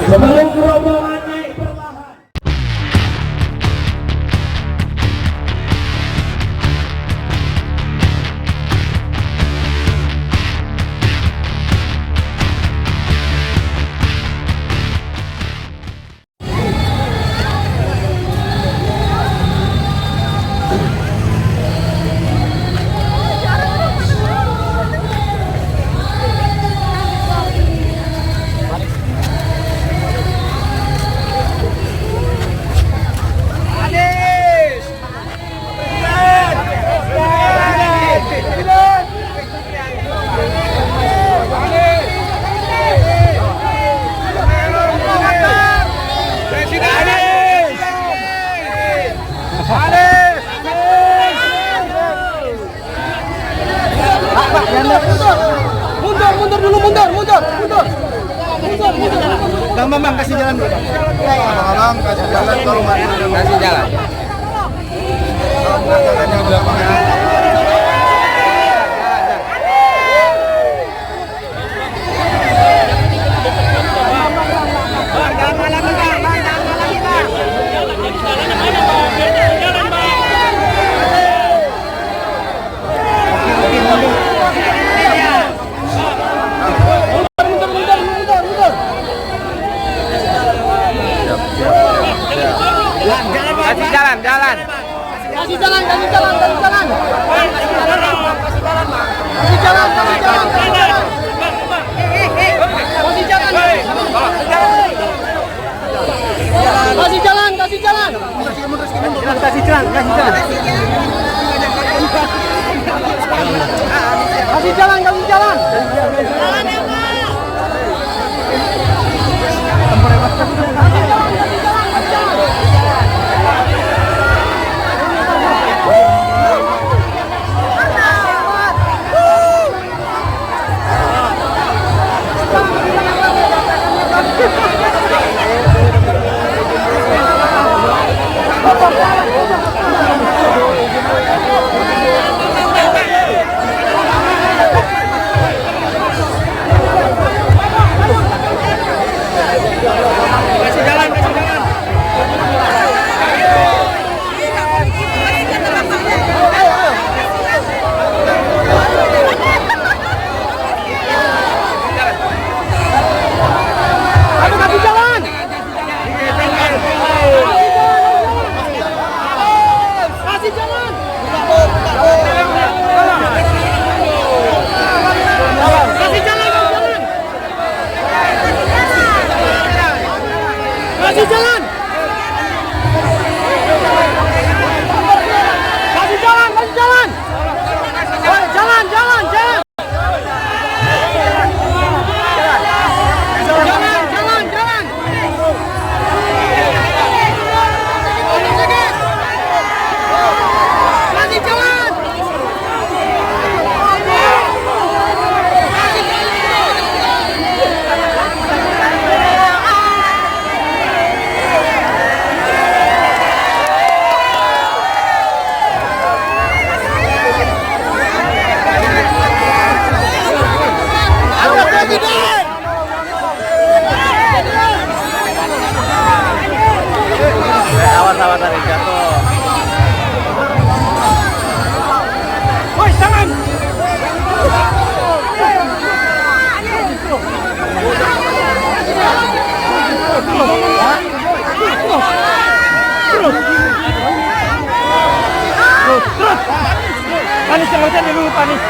Sebelum rombongan naik perlahan. Bang, kasih jalan dulu. Abang, kasih jalan, tolong kasih jalan. Jalannya di belakang ya. Kasih jalan. Panis yang harusnya dulu panis.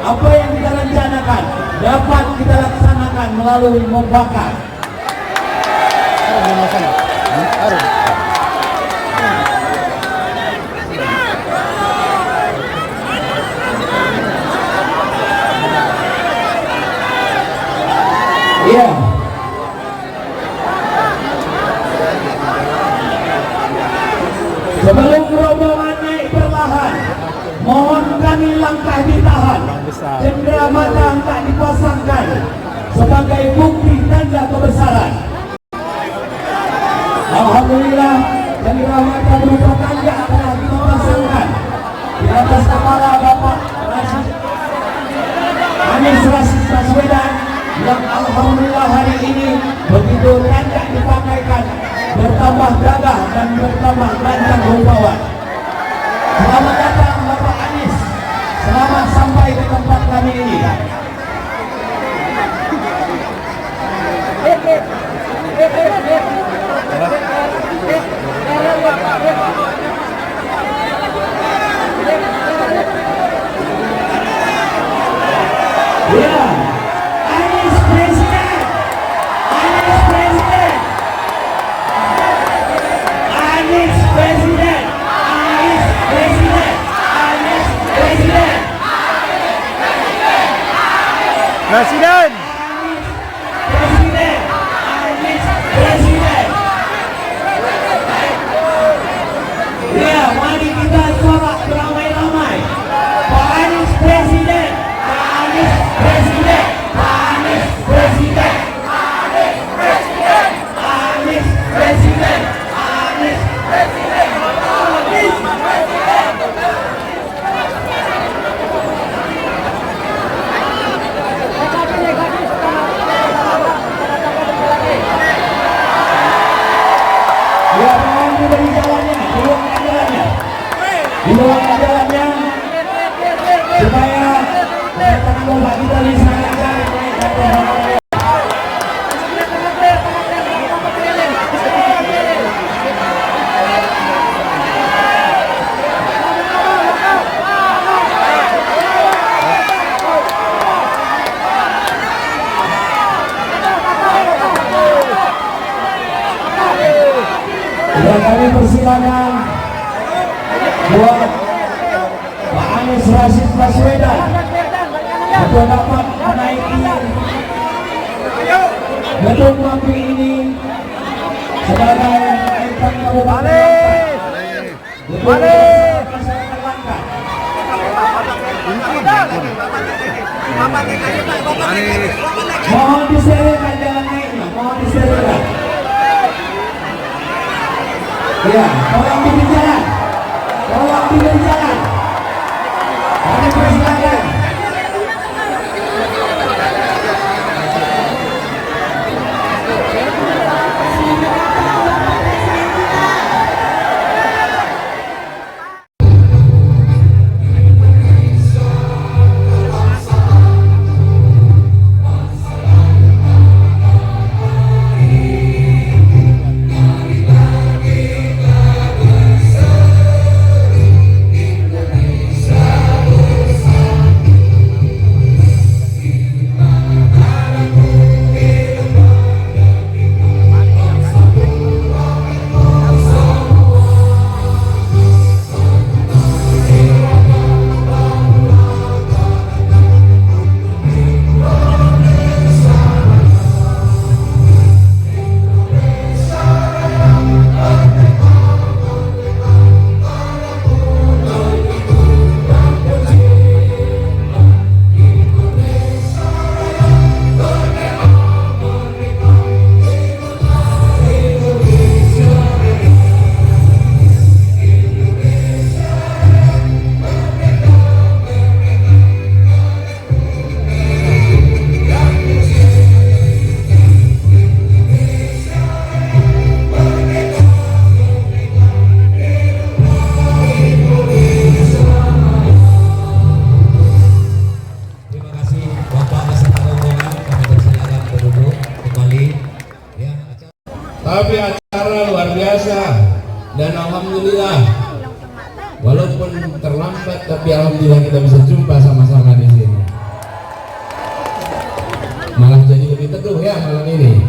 apa yang kita rencanakan dapat kita laksanakan melalui mufakat. Iya. Sebelum rombongan naik perlahan, mohon kami langkah ditahan, cendera mata tak dipasangkan sebagai bukti tanda kebesaran. Alhamdulillah, cendera mata berupa tanda telah dipasangkan di atas kepala Bapak Anies Rashid Baswedan yang alhamdulillah hari ini begitu tanda dipakaikan bertambah gagah dan bertambah lancang rupawan. Selamat datang Bapak Anies, selamat sampai ke tempat kami ini. Ya, Anies Presiden, Anies Presiden, Anies Presiden, Anies Presiden, Anies Presiden, Presiden. Presiden, Anies Presiden. Ya, mari kita sorak beramai-ramai. Pak Anies Presiden, Pak Anies Presiden, Pak Anies Presiden, Anies Presiden, Anies Presiden, Anies Presiden, Anies Presiden. Ya, mohon diberi jalannya, diluangkan jalannya, diluangkan jalannya, supaya kedatangan Bapak kita bisa lancar naik ke tempat. Ya, kami persilakan buat Pak Anies Rashid Baswedan untuk dapat menaiki gedung mimpi ini sebagai ikon kabupaten. Mohon disterilkan jalan naiknya, mohon disterilkan. Ya, tolong diberi jalan, tolong diberi jalan. Kami persilakan. Tapi acara luar biasa dan alhamdulillah walaupun terlambat tapi alhamdulillah kita bisa jumpa sama-sama di sini. malah jadi lebih teduh ya malam ini.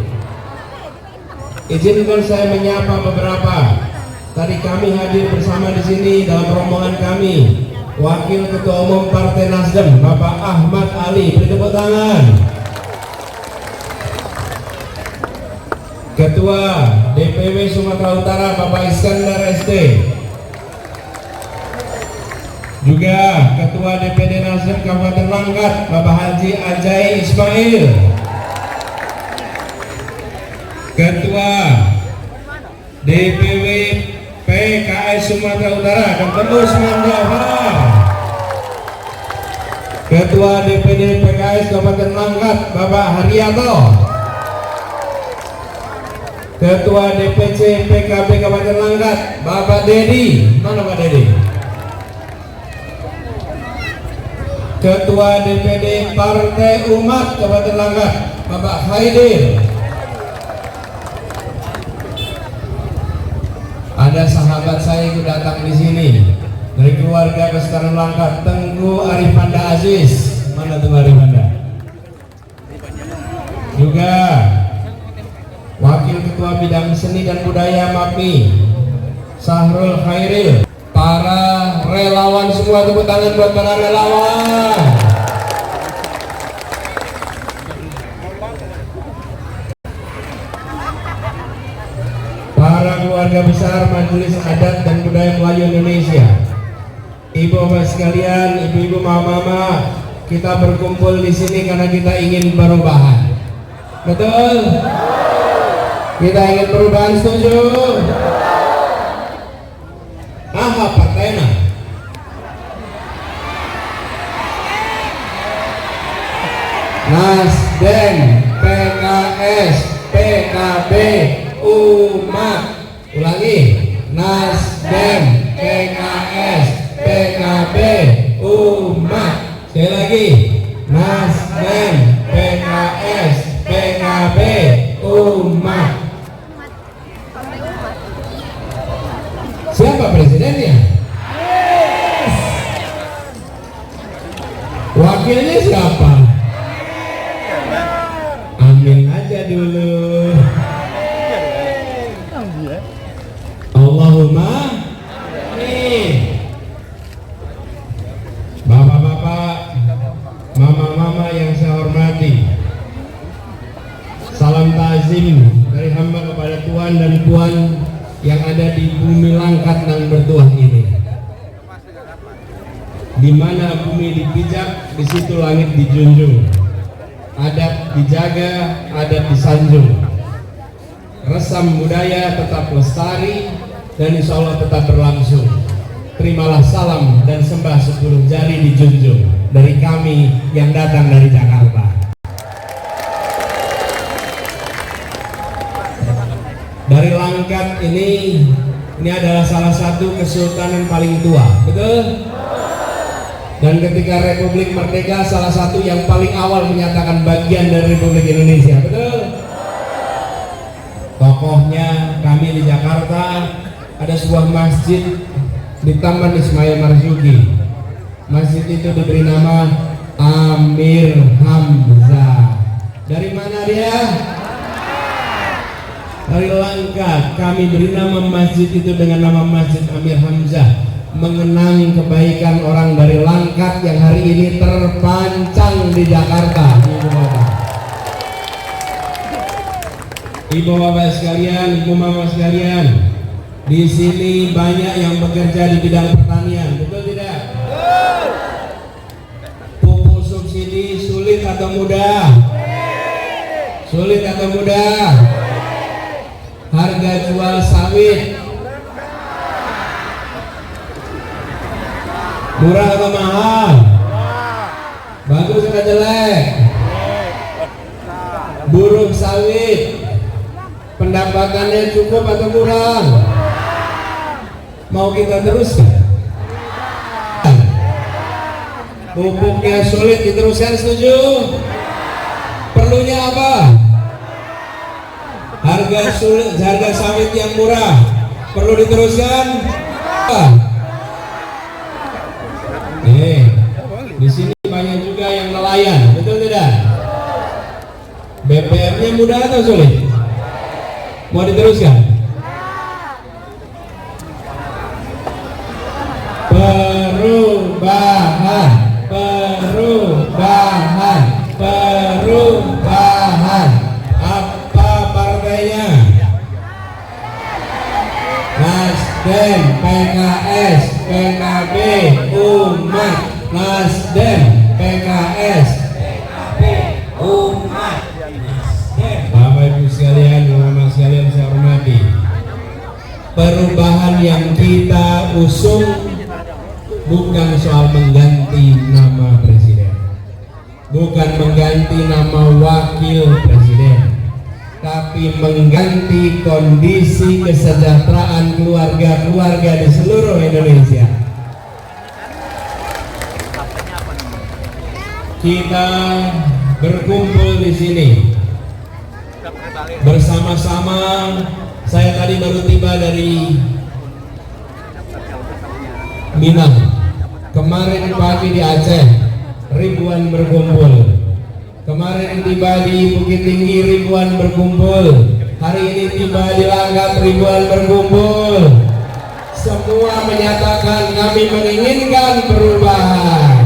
Izinkan saya menyapa beberapa. Tadi kami hadir bersama di sini dalam rombongan kami. Wakil Ketua Umum Partai Nasdem, Bapak Ahmad Ali, beri tepuk tangan. Ketua DPW Sumatera Utara, Bapak Iskandar SD. Juga Ketua DPD Nasdem Kabupaten Langkat, Bapak Haji Ajai Ismail. Ketua DPW PKS Sumatera Utara, Dr. Usman Jafar. Ketua DPD PKS Kabupaten Langkat, Bapak Haryanto. Ketua DPC PKB Kabupaten Langkat, Bapak Dedi. Mana Pak Dedi? Ketua DPD Partai Umat Kabupaten Langkat, Bapak Haidir. Ada sahabat saya yang datang di sini dari keluarga Beskaran Langkat, Tengku Arifanda Aziz. Mana Tengku Arifanda? Juga Wakil Ketua Bidang Seni dan Budaya MAPI, Sahrul Khairil. Para relawan semua, tepuk tangan buat para relawan. Para keluarga besar Majelis Adat dan Budaya Melayu Indonesia, ibu bapak sekalian, ibu-ibu, mama-mama, kita berkumpul di sini karena kita ingin perubahan. Betul? Kita ingin perubahan, setuju? Apa partainya? Nasdem, PKS, PKB, Umat. Ulangi. Nasdem, PKS, PKB, Umat. Sekali lagi. Nasdem, PKS, PKB, Umat. Siapa presidennya? Wakilnya siapa? Amin aja dulu. Allahumma amin. Bapak-bapak, mama-mama yang saya hormati, salam takzim dari hamba kepada Tuhan dan Puan yang ada di bumi Langkat dan bertuah ini. Di mana bumi dipijak, di situ langit dijunjung. Adat dijaga, adat disanjung. Resam budaya tetap lestari dan insya Allah tetap berlangsung. Terimalah salam dan sembah 10 jari dijunjung dari kami yang datang dari Jakarta. Dari Langkat ini adalah salah satu kesultanan paling tua, betul? Dan ketika Republik Merdeka salah satu yang paling awal menyatakan bagian dari Republik Indonesia, betul? Tokohnya kami di Jakarta ada sebuah masjid di Taman Ismail Marzuki. Masjid itu diberi nama Amir Hamzah. Dari mana dia? Dari Langkat. Kami beri nama masjid itu dengan nama Masjid Amir Hamzah, mengenang kebaikan orang dari Langkat yang hari ini terpancang di Jakarta. Ibu bapak sekalian, ibu mama sekalian, di sini banyak yang bekerja di bidang pertanian, betul tidak? Pupuk subsidi sulit atau mudah? Sulit atau mudah? Harga jual sawit murah atau mahal? Bagus atau jelek? Buruh sawit pendapatannya cukup atau kurang? Mau kita teruskan? Pupuknya sulit diteruskan, setuju? Perlunya apa? Harga sawit yang murah perlu diteruskan? Di sini banyak juga yang nelayan, betul tidak? BPR-nya mudah atau sulit? Mau diteruskan? Perubahan, perubahan, perubahan. Apa partainya? Nasdem, PKS, PKB, Umat. Nasdem, PKS, PKB, Umat. Bapak Ibu sekalian, ulama sekalian saya hormati, perubahan yang kita usung bukan soal mengganti nama presiden, bukan mengganti nama wakil presiden, tapi mengganti kondisi kesejahteraan keluarga-keluarga di seluruh Indonesia. Kita berkumpul di sini bersama-sama. Saya tadi baru tiba dari Minang. Kemarin pagi di Aceh, ribuan berkumpul. Kemarin tiba di Bukit Tinggi, ribuan berkumpul. Hari ini tiba di Langkat, ribuan berkumpul. Semua menyatakan kami menginginkan perubahan.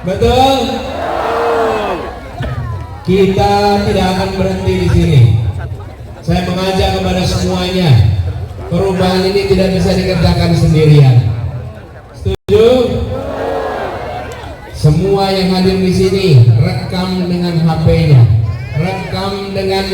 Betul? Kita tidak akan berhenti di sini. Saya mengajak kepada semuanya, perubahan ini tidak bisa dikerjakan sendirian. Setuju? Semua yang hadir di sini rekam dengan HP-nya, rekam dengan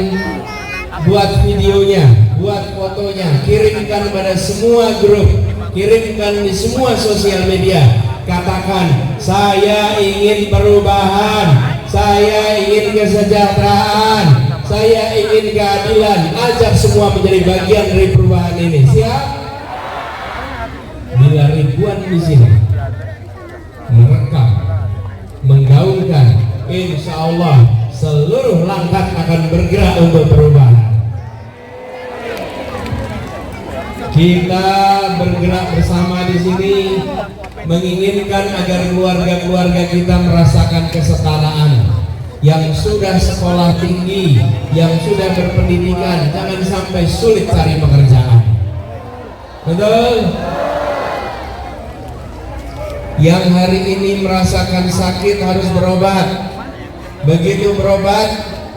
buat videonya, buat fotonya, kirimkan kepada semua grup, kirimkan di semua sosial media. Katakan, saya ingin perubahan, saya ingin kesejahteraan, saya ingin keadilan. Ajak semua menjadi bagian dari perubahan ini. Siap? Bila ribuan di sini merekam, menggaungkan, insya Allah seluruh Langkat akan bergerak untuk perubahan. Kita bergerak bersama di sini, menginginkan agar keluarga-keluarga kita merasakan kesetaraan. Yang sudah sekolah tinggi, yang sudah berpendidikan, jangan sampai sulit cari pekerjaan. Betul? Yang hari ini merasakan sakit harus berobat. Begitu berobat,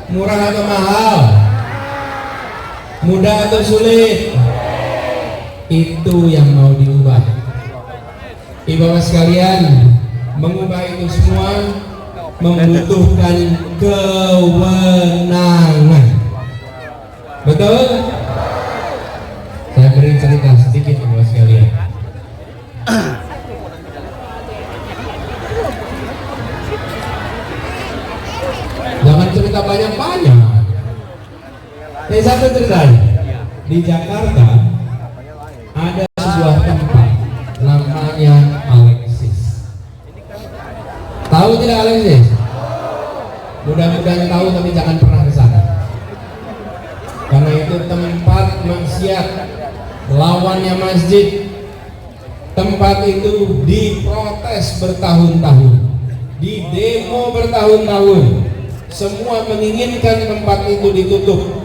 murah atau mahal? Mudah atau sulit? Itu yang mau diubah. Ibu-bapak sekalian, mengubah itu semua membutuhkan kewenangan. Betul? Saya beri cerita sedikit ibu-bapak sekalian. Jangan cerita banyak-banyak. Ini satu cerita. Di Jakarta ada sebuah tempat namanya Alexis. Tahu tidak Alexis? Mudah-mudahan tahu, tapi jangan pernah ke sana. Karena itu tempat maksiat, lawannya masjid. Tempat itu diprotes bertahun-tahun, di demo bertahun-tahun. Semua menginginkan tempat itu ditutup.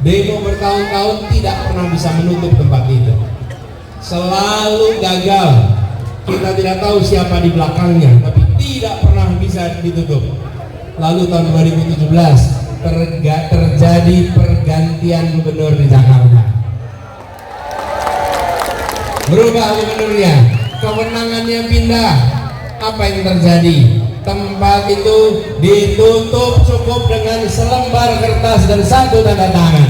Demo bertahun-tahun tidak pernah bisa menutup tempat itu. Selalu gagal. Kita tidak tahu siapa di belakangnya, tapi tidak pernah bisa ditutup. Lalu tahun 2017 terjadi pergantian gubernur di Jakarta. Berubah gubernurnya, kewenangannya pindah. Apa yang terjadi? Tempat itu ditutup cukup dengan selembar kertas dan satu tanda tangan.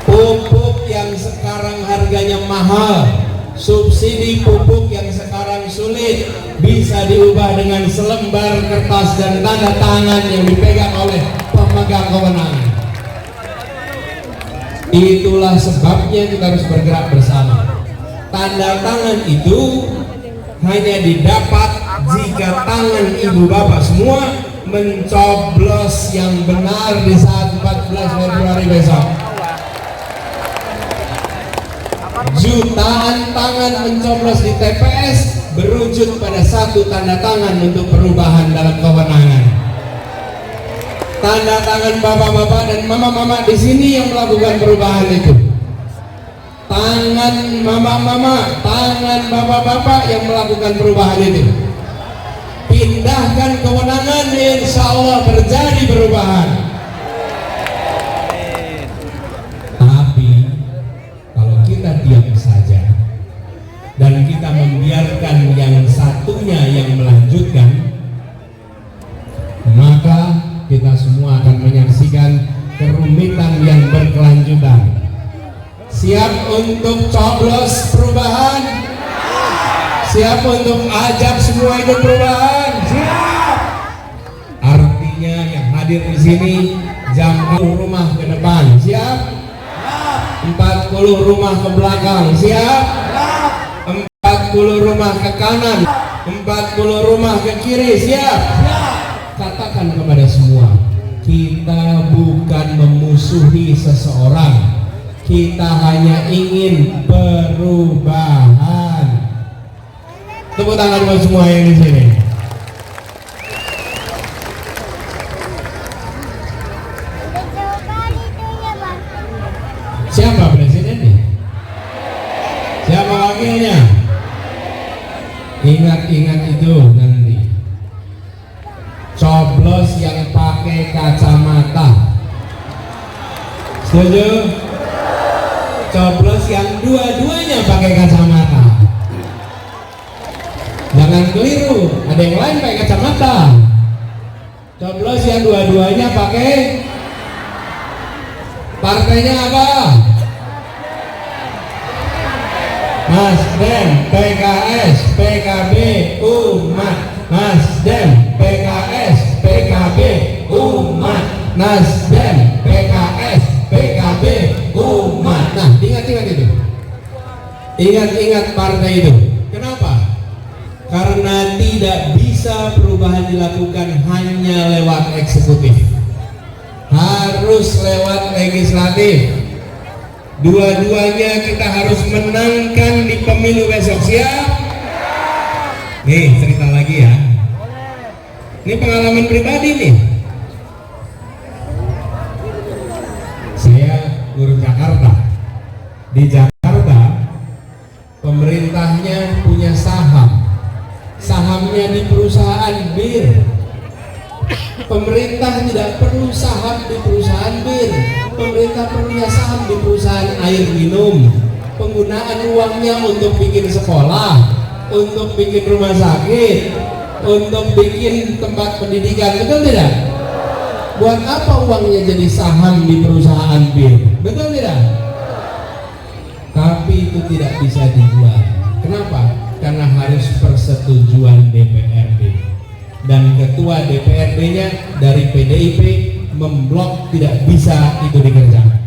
Pupuk yang sekarang harganya mahal, subsidi pupuk yang sekarang sulit, bisa diubah dengan selembar kertas dan tanda tangan yang dipegang oleh pemegang kewenangan. Itulah sebabnya kita harus bergerak bersama. Tanda tangan itu hanya didapat jika tangan ibu bapak semua mencoblos yang benar di saat 14 Februari besok. Jutaan tangan mencoblos di TPS berujung pada satu tanda tangan untuk perubahan dalam kewenangan. tanda tangan bapak-bapak dan mama-mama di sini yang melakukan perubahan itu. Tangan mama-mama, tangan bapak-bapak yang melakukan perubahan itu. Pindahkan kewenangan, insya Allah terjadi perubahan. Tapi kalau kita diam saja dan kita membiarkan yang satunya yang melanjutkan, maka kita semua akan menyaksikan kerumitan yang berkelanjutan. Siap untuk coblos perubahan? Siap untuk ajak semua ikut perubahan? Siap. Artinya yang hadir di sini jam 40 rumah ke depan. Siap? 40 rumah ke belakang. Siap? 40 rumah ke kanan. 40 rumah ke kiri. Siap? Katakan kepada semua, kita bukan memusuhi seseorang. Kita hanya ingin perubahan. Tepuk tangan buat semua yang di sini. Siapa presidennya? Siapa wakilnya? Ingat-ingat itu nanti. Coblos yang pakai kacamata. Setuju? Coblos yang dua-duanya pakai kacamata. Jangan keliru, ada yang lain pakai kacamata. Coblos yang dua-duanya pakai. Partainya apa? Nasdem, PKS, PKB, Umat. Nasdem, PKS, PKB, Umat. Nasdem, PKS, PKB, Umat. Nah, ingat-ingat itu. Ingat-ingat partai itu. Kenapa? Karena tidak bisa perubahan dilakukan hanya lewat eksekutif. Harus lewat legislatif. Dua-duanya kita harus menangkan di pemilu besok. Siap? Nih, cerita lagi ya. Ini pengalaman pribadi nih. Saya guru Jakarta. Di Jakarta, pemerintahnya punya saham. Sahamnya di perusahaan bir. Pemerintah tidak perlu saham di perusahaan bir. Pemerintah punya saham di perusahaan air minum. Penggunaan uangnya untuk bikin sekolah, untuk bikin rumah sakit, untuk bikin tempat pendidikan, betul tidak? Buat apa uangnya jadi saham di perusahaan bir? Betul tidak? Tapi itu tidak bisa dijual. Kenapa? Karena harus persetujuan DPRD. Dan ketua DPRD-nya dari PDIP memblok, tidak bisa itu dikerjakan.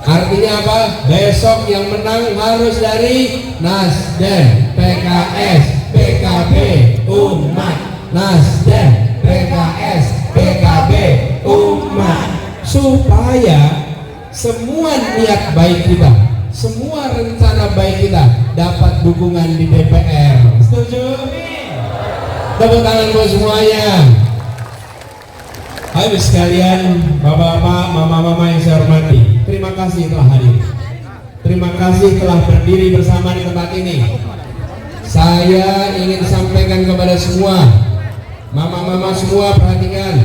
Artinya apa? Besok yang menang harus dari Nasdem, PKS, PKB, Umat. Nasdem, PKS, PKB, Umat. Supaya semua niat baik kita, semua rencana baik kita dapat dukungan di DPR. Setuju? Tepuk tangan buat semuanya. Ayo sekalian, bapak-bapak, mama-mama yang saya hormati, terima kasih telah hadir. Terima kasih telah berdiri bersama di tempat ini. Saya ingin sampaikan kepada semua, mama-mama semua perhatikan,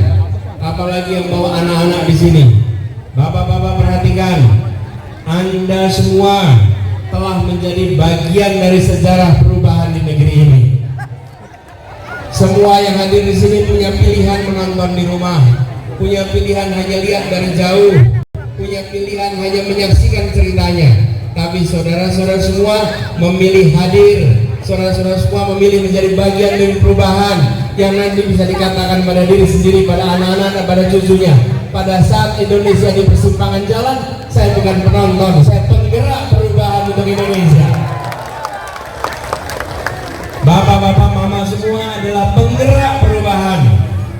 apalagi yang bawa anak-anak di sini. Bapak-bapak perhatikan, Anda semua telah menjadi bagian dari sejarah perubahan di negeri ini. Semua yang hadir di sini punya pilihan menonton di rumah, punya pilihan hanya lihat dari jauh, punya pilihan hanya menyaksikan ceritanya. Tapi saudara-saudara semua memilih hadir, saudara-saudara semua memilih menjadi bagian dari perubahan yang nanti bisa dikatakan pada diri sendiri, pada anak-anak dan pada cucunya. Pada saat Indonesia di persimpangan jalan, saya bukan penonton, saya penggerak perubahan untuk Indonesia. Bapak-bapak, mama semua adalah penggerak perubahan.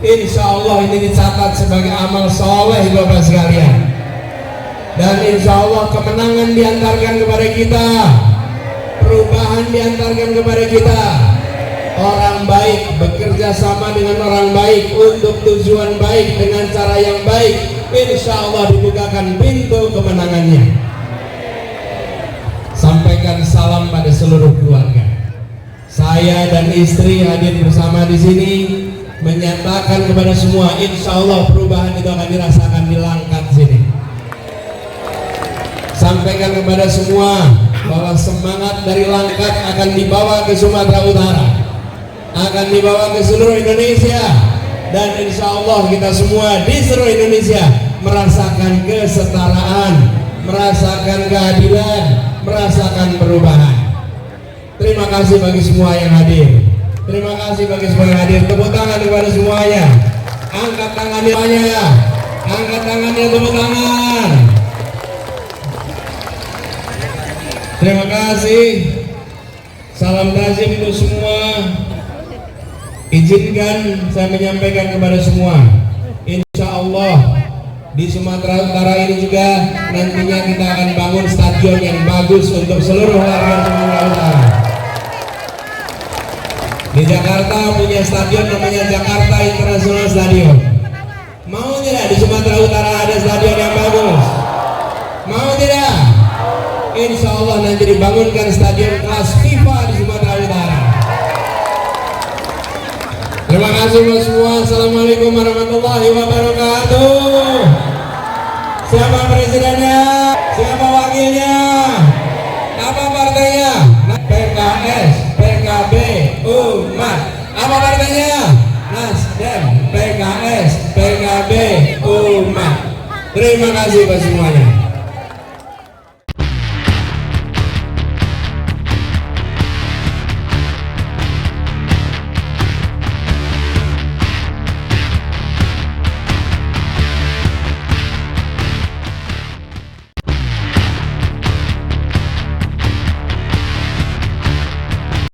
Insya Allah ini dicatat sebagai amal soleh Bapak sekalian. Dan insya Allah kemenangan diantarkan kepada kita, perubahan diantarkan kepada kita. orang baik, bekerja sama dengan orang baik untuk tujuan baik dengan cara yang baik, insya Allah dibukakan pintu kemenangannya. Sampaikan salam pada seluruh keluarga. Saya dan istri hadir bersama di sini menyatakan kepada semua, insya Allah perubahan itu akan dirasakan di Langkat sini. Sampaikan kepada semua bahwa semangat dari Langkat akan dibawa ke Sumatera Utara, akan dibawa ke seluruh Indonesia, dan insya Allah kita semua di seluruh Indonesia merasakan kesetaraan, merasakan keadilan, merasakan perubahan. Terima kasih bagi semua yang hadir. Terima kasih bagi semua yang hadir. Tepuk tangan kepada semuanya. Angkat tangannya semuanya. Angkat tangannya, tepuk tangan. Terima kasih. Salam ta'zim untuk semua. Izinkan saya menyampaikan kepada semua, insya Allah di Sumatera Utara ini juga nantinya kita akan bangun stadion yang bagus untuk seluruh warga Sumatera Utara. Di Jakarta punya stadion namanya Jakarta International Stadium. Mau tidak di Sumatera Utara ada stadion yang bagus? Mau tidak? Insya Allah nanti dibangunkan stadion kelas FIFA di Sumatera Utara. Terima kasih buat semua. Assalamualaikum warahmatullahi wabarakatuh. Siapa presidennya? Siapa wakilnya? Apa partainya? PKS, PKB, Umat. Apa partainya? Nasdem, PKS, PKB, Umat. Terima kasih buat semuanya.